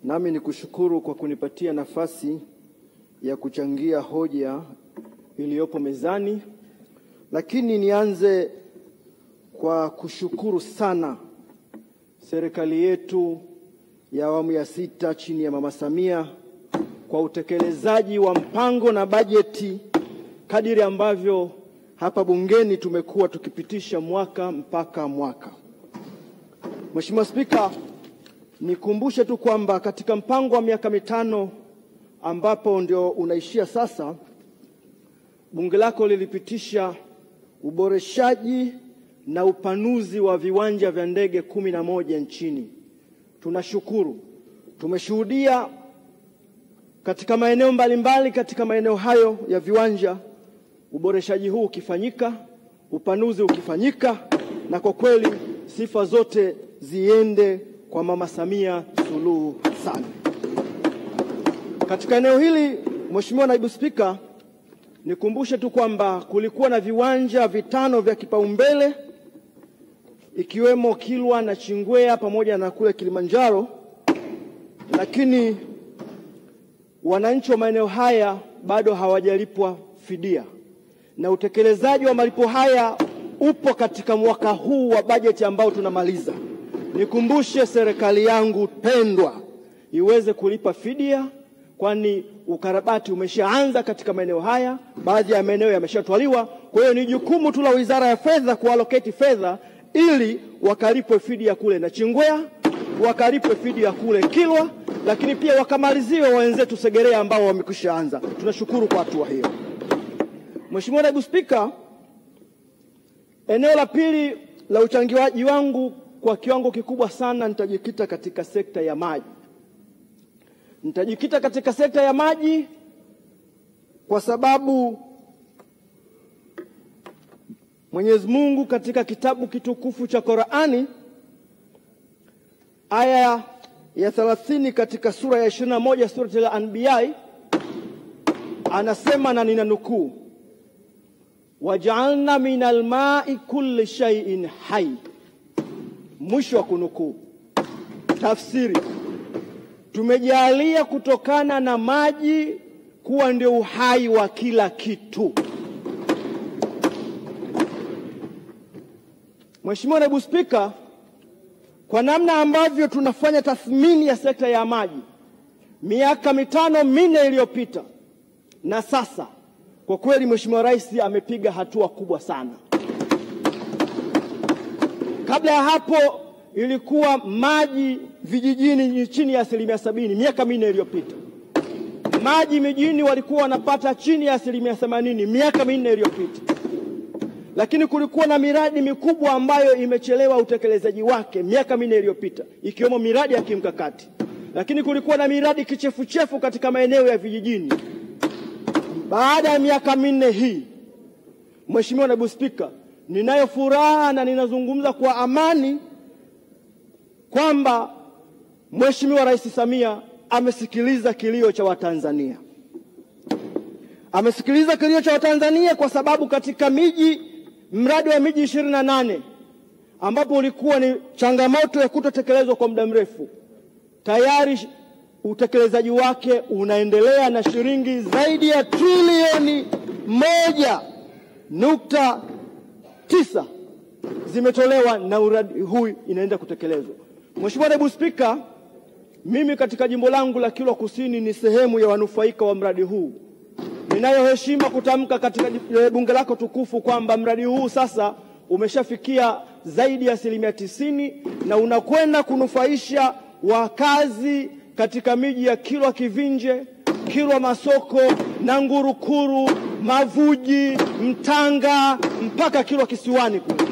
Nami nikushukuru kwa kunipatia nafasi ya kuchangia hoja iliyopo mezani, lakini nianze kwa kushukuru sana serikali yetu ya awamu ya 6 chini ya Mama Samia kwa utekelezaji wa mpango na bajeti kadiri ambavyo hapa bungeni tumekuwa tukipitisha mwaka mpaka mwaka. Mheshimiwa Spika, nikumbushe tu kwamba katika mpango wa miaka 5 ambapo ndio unaishia sasa, bunge lako lilipitisha uboreshaji na upanuzi wa viwanja vya ndege 11 nchini. Tunashukuru. Tumeshuhudia katika maeneo mbalimbali, katika maeneo hayo ya viwanja uboreshaji huu ukifanyika, upanuzi ukifanyika, na kwa kweli sifa zote ziende kwa Mama Samia Suluhu Hassan. Katika eneo hili, Mheshimiwa Naibu Spika, nikumbushe tu kwamba kulikuwa na viwanja 5 vya kipaumbele ikiwemo Kilwa na Chingwea pamoja na kule Kilimanjaro, lakini wananchi wa maeneo haya bado hawajalipwa fidia, na utekelezaji wa malipo haya upo katika mwaka huu wa bajeti ambao tunamaliza. Nikumbushe serikali yangu pendwa iweze kulipa fidia, kwani ukarabati umeshaanza katika maeneo haya, baadhi ya maeneo yameshatwaliwa. Kwa hiyo ni jukumu tu la Wizara ya Fedha kuallocate fedha ili wakalipwe fidia kule na Chingwea, wakalipwe fidia kule Kilwa, lakini pia wakamaliziwe wenzetu Segerea ambao wamekwishaanza. Tunashukuru kwa hatua hiyo. Mheshimiwa Naibu Spika, eneo la pili la uchangiaji wangu kwa kiwango kikubwa sana nitajikita katika sekta ya maji. Nitajikita katika sekta ya maji kwa sababu Mwenyezi Mungu katika kitabu kitukufu cha Qur'ani aya ya 30 katika sura ya 21 sura Al-Anbiya anasema, na ninanukuu, waja'alna minal ma'i kulli shay'in hayy. Mwisho wa kunukuu. Tafsiri: tumejalia kutokana na maji kuwa ndio uhai wa kila kitu. Mheshimiwa Naibu Spika, kwa namna ambavyo tunafanya tathmini ya sekta ya maji miaka 5 iliyopita na sasa, kwa kweli Mheshimiwa Rais amepiga hatua kubwa sana. Kabla ya hapo ilikuwa maji vijijini chini ya 70% miaka 4 iliyopita. Maji mijini walikuwa wanapata chini ya 80% miaka 4 iliyopita. Lakini kulikuwa na miradi mikubwa ambayo imechelewa utekelezaji wake miaka 4 iliyopita, ikiwemo miradi ya kimkakati. Lakini kulikuwa na miradi kichefuchefu katika maeneo ya vijijini. Baada ya miaka 4 hii, Mheshimiwa Naibu Spika, ninayo furaha na ninazungumza kwa amani kwamba Mheshimiwa Rais Samia amesikiliza kilio cha Watanzania. Amesikiliza kilio cha Watanzania kwa sababu katika mradi wa miji 28 ambapo ulikuwa ni changamoto ya kutotekelezwa kwa muda mrefu, tayari utekelezaji wake unaendelea na shilingi zaidi ya trilioni 1.9 zimetolewa na mradi huu inaenda kutekelezwa. Mheshimiwa Naibu Spika, mimi katika jimbo langu la Kilwa Kusini ni sehemu ya wanufaika wa mradi huu. Ninayo heshima kutamka katika bunge lako tukufu kwamba mradi huu sasa umeshafikia zaidi ya 90% na unakwenda kunufaisha wakazi katika miji ya Kilwa Kivinje, Kilwa Masoko, Nangurukuru, Mavuji, Mtanga mpaka Kilwa Kisiwani kule.